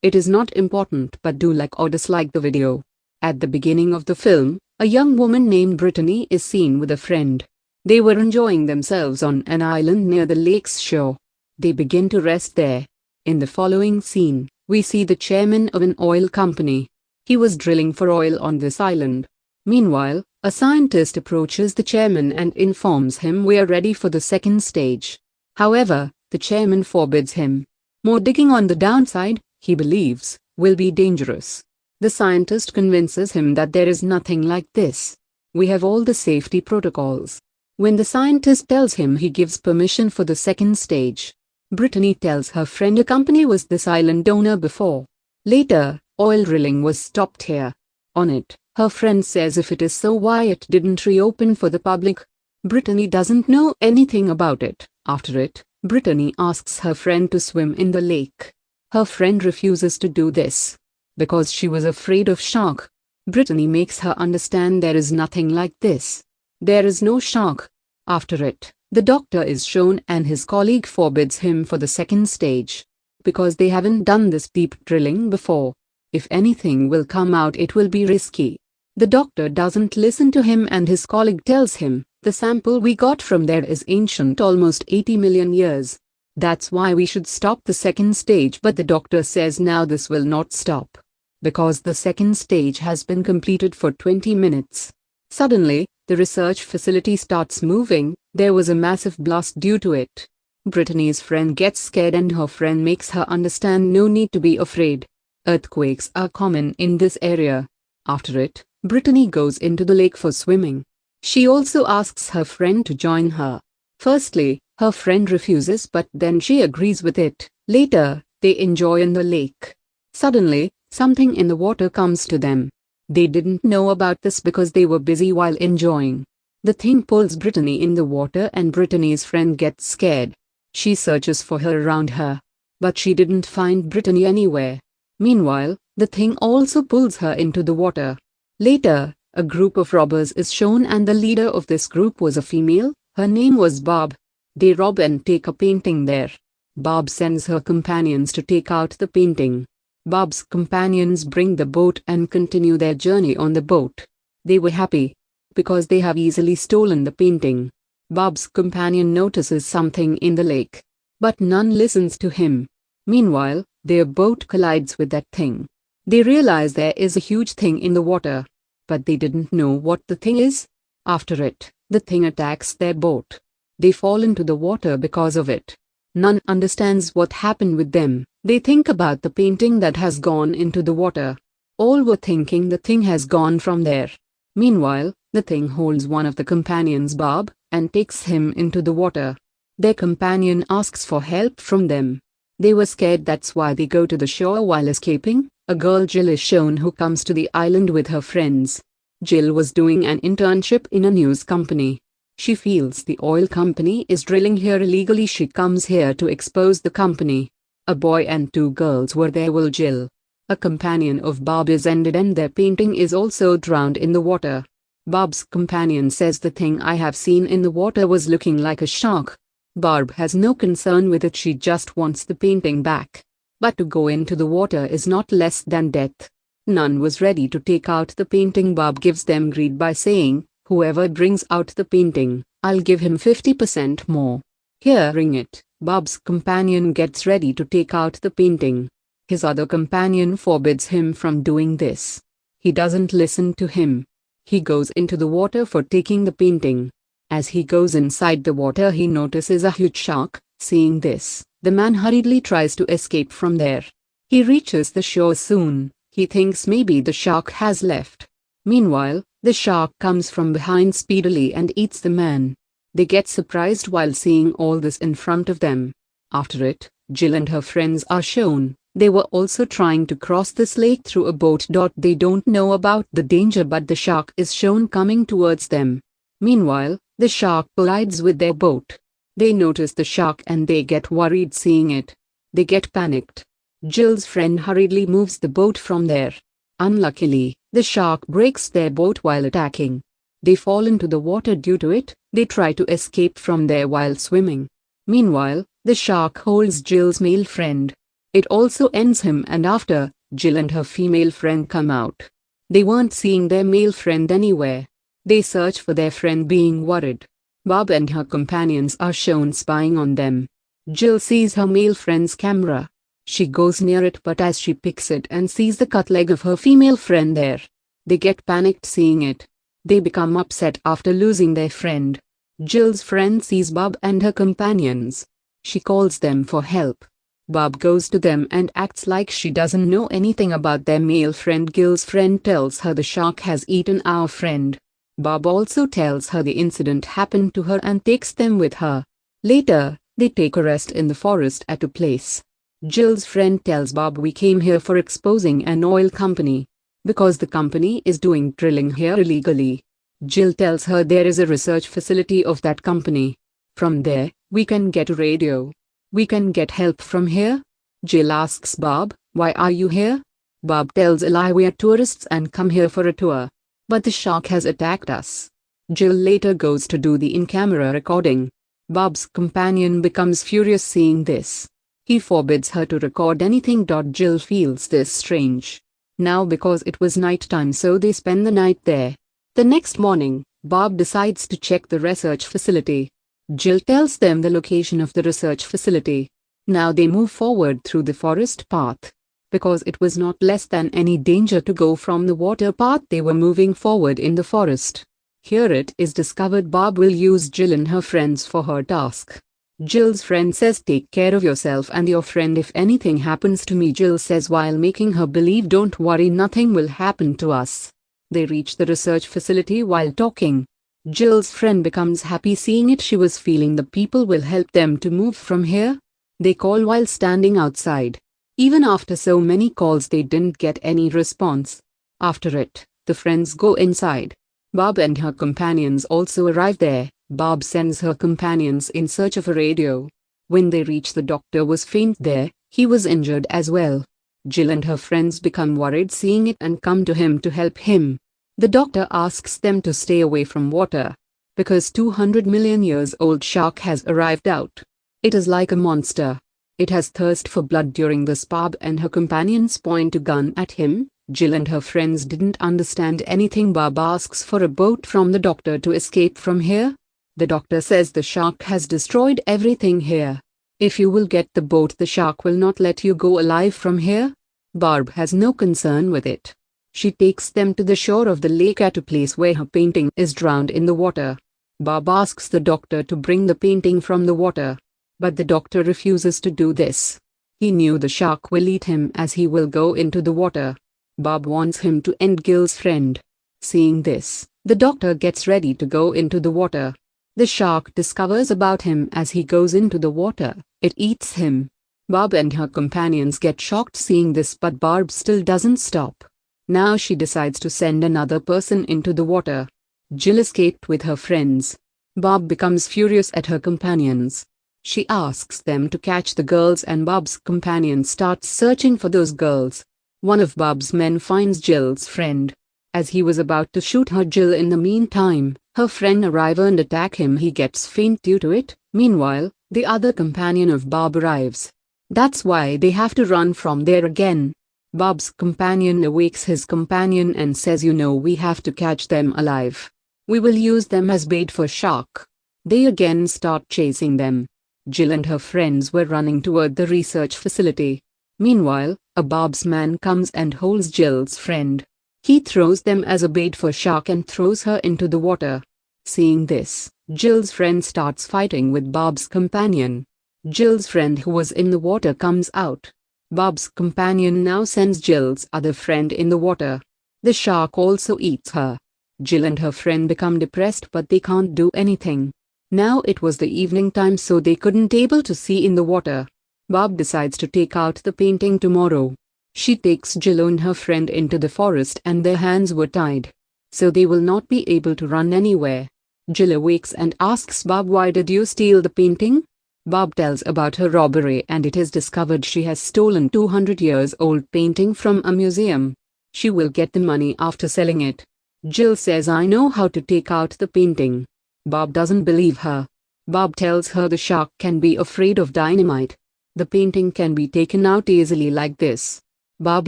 It is not important, but do like or dislike the video. At the beginning of the film, a young woman named Brittany is seen with a friend. They were enjoying themselves on an island near the lake's shore. They begin to rest there. In the following scene, we see the chairman of an oil company. He was drilling for oil on this island. Meanwhile, a scientist approaches the chairman and informs him we are ready for the second stage. However, the chairman forbids him. More digging on the downside, he believes, will be dangerous. The scientist convinces him that there is nothing like this. We have all the safety protocols. When the scientist tells him, he gives permission for the second stage. Brittany tells her friend a company was this island owner before. Later, oil drilling was stopped here. On it, her friend says if it is so, why it didn't reopen for the public. Brittany doesn't know anything about it. After it, Brittany asks her friend to swim in the lake. Her friend refuses to do this because she was afraid of shark. Brittany makes her understand there is nothing like this. There is no shark. After it, the doctor is shown and his colleague forbids him for the second stage because they haven't done this deep drilling before. If anything will come out, it will be risky. The doctor doesn't listen to him and his colleague tells him, the sample we got from there is ancient, almost 80 million years. That's why we should stop the second stage, but the doctor says now this will not stop because the second stage has been completed for 20 minutes. Suddenly, the research facility starts moving. There was a massive blast due to it. Brittany's friend gets scared and her friend makes her understand no need to be afraid. Earthquakes are common in this area. After it, Brittany goes into the lake for swimming. She also asks her friend to join her. Firstly, her friend refuses, but then she agrees with it. Later, they enjoy in the lake. Suddenly, something in the water comes to them. They didn't know about this because they were busy while enjoying. The thing pulls Brittany in the water and Brittany's friend gets scared. She searches for her around her, but she didn't find Brittany anywhere. Meanwhile, the thing also pulls her into the water. Later, a group of robbers is shown and the leader of this group was a female. Her name was Bob. They rob and take a painting there. Bob sends her companions to take out the painting. Bob's companions bring the boat and continue their journey on the boat. They were happy because they have easily stolen the painting. Bob's companion notices something in the lake, but none listens to him. Meanwhile, their boat collides with that thing. They realize there is a huge thing in the water, but they didn't know what the thing is. After it, the thing attacks their boat. They fall into the water because of it. None understands what happened with them. They think about the painting that has gone into the water. All were thinking the thing has gone from there. Meanwhile, the thing holds one of the companions, Bob, and takes him into the water. Their companion asks for help from them. They were scared, that's why they go to the shore while escaping. A girl, Jill, is shown who comes to the island with her friends. Jill was doing an internship in a news company. She feels the oil company is drilling here illegally. She comes here to expose the company. A boy and two girls were there while Jill, a companion of Bob, is ended and their painting is also drowned in the water. Bob's companion says the thing I have seen in the water was looking like a shark. Barb has no concern with it, she just wants the painting back. But to go into the water is not less than death. None was ready to take out the painting. Bob gives them greed by saying, whoever brings out the painting, I'll give him 50% more. Hearing it, Bob's companion gets ready to take out the painting. His other companion forbids him from doing this. He doesn't listen to him. He goes into the water for taking the painting. As he goes inside the water, he notices a huge shark. Seeing this, the man hurriedly tries to escape from there. He reaches the shore soon. He thinks maybe the shark has left. Meanwhile, the shark comes from behind speedily and eats the man. They get surprised while seeing all this in front of them. After it, Jill and her friends are shown. They were also trying to cross this lake through a boat. They don't know about the danger, but the shark is shown coming towards them. Meanwhile, the shark collides with their boat. They notice the shark and they get worried seeing it. They get panicked. Jill's friend hurriedly moves the boat from there. Unluckily, the shark breaks their boat while attacking. They fall into the water due to it. They try to escape from there while swimming. Meanwhile, the shark holds Jill's male friend. It also ends him, and after, Jill and her female friend come out. They weren't seeing their male friend anywhere. They search for their friend, being worried. Bob and her companions are shown spying on them. Jill sees her male friend's camera. She goes near it, but as she picks it and sees the cut leg of her female friend there, they get panicked seeing it. They become upset after losing their friend. Jill's friend sees Bob and her companions. She calls them for help. Bob goes to them and acts like she doesn't know anything about their male friend. Jill's friend tells her the shark has eaten our friend. Bob also tells her the incident happened to her and takes them with her. Later, they take a rest in the forest at a place. Jill's friend tells Bob, "We came here for exposing an oil company, because the company is doing drilling here illegally." Jill tells her there is a research facility of that company. From there, we can get a radio. We can get help from here? Jill asks Bob, "Why are you here?" Bob tells a lie, "We are tourists and come here for a tour. But the shark has attacked us." Jill later goes to do the in-camera recording. Bob's companion becomes furious seeing this. He forbids her to record anything. Jill feels this strange now because it was night time, so they spend the night there. The next morning, Bob decides to check the research facility. Jill tells them the location of the research facility. Now they move forward through the forest path. Because it was not less than any danger to go from the water path, they were moving forward in the forest. Here it is discovered Bob will use Jill and her friends for her task. Jill's friend says, "Take care of yourself and your friend if anything happens to me," Jill says, while making her believe, "Don't worry, nothing will happen to us." They reach the research facility while talking. Jill's friend becomes happy seeing it. She was feeling the people will help them to move from here. They call while standing outside. Even after so many calls, they didn't get any response. After it, the friends go inside. Bob and her companions also arrive there. Bob sends her companions in search of a radio. When they reach, the doctor was faint there. He was injured as well. Jill and her friends become worried seeing it and come to him to help him. The doctor asks them to stay away from water, because 200 million years old shark has arrived out. It is like a monster. It has thirst for blood. During this, Bob and her companions point a gun at him. Jill and her friends didn't understand anything. Bob asks for a boat from the doctor to escape from here. The doctor says the shark has destroyed everything here. If you will get the boat, the shark will not let you go alive from here. Barb has no concern with it. She takes them to the shore of the lake at a place where her painting is drowned in the water. Bob asks the doctor to bring the painting from the water, but the doctor refuses to do this. He knew the shark will eat him as he will go into the water. Bob wants him to end Gil's friend. Seeing this, the doctor gets ready to go into the water. The shark discovers about him as he goes into the water. It eats him. Bob and her companions get shocked seeing this, but Barb still doesn't stop. Now she decides to send another person into the water. Jill escaped with her friends. Bob becomes furious at her companions. She asks them to catch the girls, and Bob's companion starts searching for those girls. One of Bob's men finds Jill's friend. As he was about to shoot her, Jill in the meantime, her friend arrives and attack him. He gets faint due to it. Meanwhile, the other companion of Bob arrives. That's why they have to run from there again. Bob's companion awakes his companion and says, "You know, we have to catch them alive. We will use them as bait for shark." They again start chasing them. Jill and her friends were running toward the research facility. Meanwhile, a Bob's man comes and holds Jill's friend. He throws them as a bait for shark and throws her into the water. Seeing this, Jill's friend starts fighting with Bob's companion. Jill's friend who was in the water comes out. Bob's companion now sends Jill's other friend in the water. The shark also eats her. Jill and her friend become depressed, but they can't do anything. Now it was the evening time, so they couldn't able to see in the water. Bob decides to take out the painting tomorrow. She takes Jill and her friend into the forest, and their hands were tied, so they will not be able to run anywhere. Jill awakes and asks Bob, "Why did you steal the painting?" Bob tells about her robbery, and it is discovered she has stolen 200 years old painting from a museum. She will get the money after selling it. Jill says, "I know how to take out the painting." Bob doesn't believe her. Bob tells her the shark can be afraid of dynamite. The painting can be taken out easily like this. Bob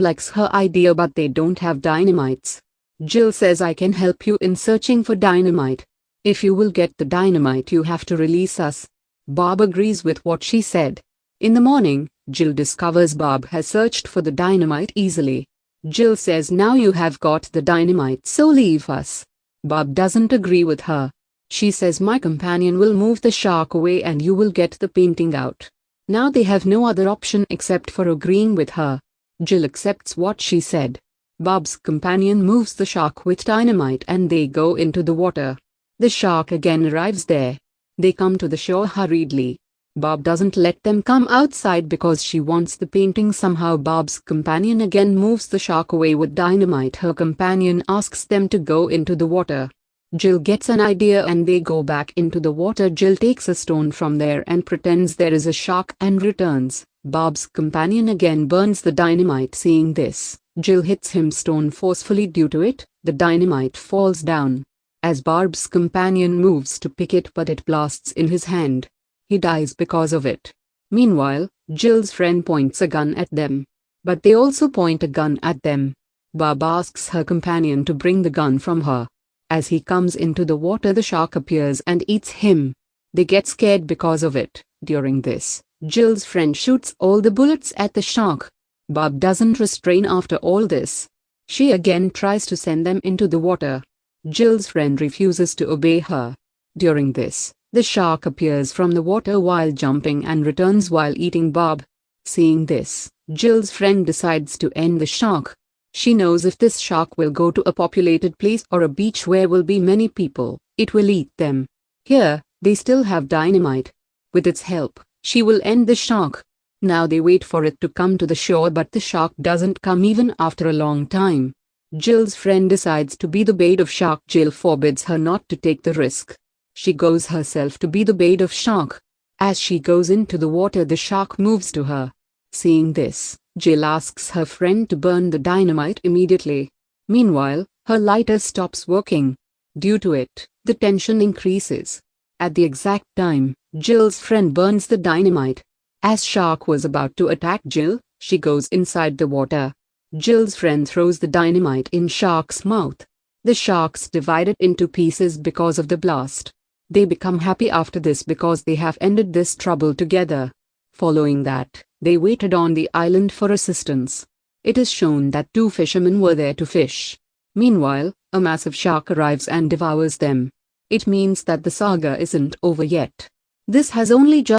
likes her idea, but they don't have dynamites. Jill says, I can help you in searching for dynamite. If you will get the dynamite, you have to release us. Bob agrees with what she said. In the morning, Jill discovers Bob has searched for the dynamite easily. Jill says, now you have got the dynamite, so leave us. Bob doesn't agree with her. She says, my companion will move the shark away and you will get the painting out. Now they have no other option except for agreeing with her. Jill accepts what she said. Bob's companion moves the shark with dynamite and they go into the water. The shark again arrives there. They come to the shore hurriedly. Bob doesn't let them come outside because she wants the painting somehow. Bob's companion again moves the shark away with dynamite. Her companion asks them to go into the water. Jill gets an idea and they go back into the water. Jill takes a stone from there and pretends there is a shark and returns. Bob's companion again burns the dynamite. Seeing this, Jill hits him stone forcefully. Due to it, the dynamite falls down. As Bob's companion moves to pick it, but it blasts in his hand. He dies because of it. Meanwhile, Jill's friend points a gun at them. But they also point a gun at them. Bob asks her companion to bring the gun from her. As he comes into the water, the shark appears and eats him. They get scared because of it. During this, Jill's friend shoots all the bullets at the shark. Bob doesn't restrain after all this. She again tries to send them into the water. Jill's friend refuses to obey her. During this, the shark appears from the water while jumping and returns while eating Bob. Seeing this, Jill's friend decides to end the shark. She knows if this shark will go to a populated place or a beach where will be many people, it will eat them. Here, they still have dynamite. With its help, she will end the shark. Now they wait for it to come to the shore, but the shark doesn't come even after a long time. Jill's friend decides to be the bait of shark. Jill forbids her not to take the risk. She goes herself to be the bait of shark. As she goes into the water, the shark moves to her. Seeing this, Jill asks her friend to burn the dynamite immediately. Meanwhile, her lighter stops working. Due to it, the tension increases. At the exact time, Jill's friend burns the dynamite. As shark was about to attack Jill, she goes inside the water. Jill's friend throws the dynamite in shark's mouth. The sharks divide it into pieces because of the blast. They become happy after this because they have ended this trouble together. Following that, they waited on the island for assistance. It is shown that two fishermen were there to fish. Meanwhile, a massive shark arrives and devours them. It means that the saga isn't over yet. This has only just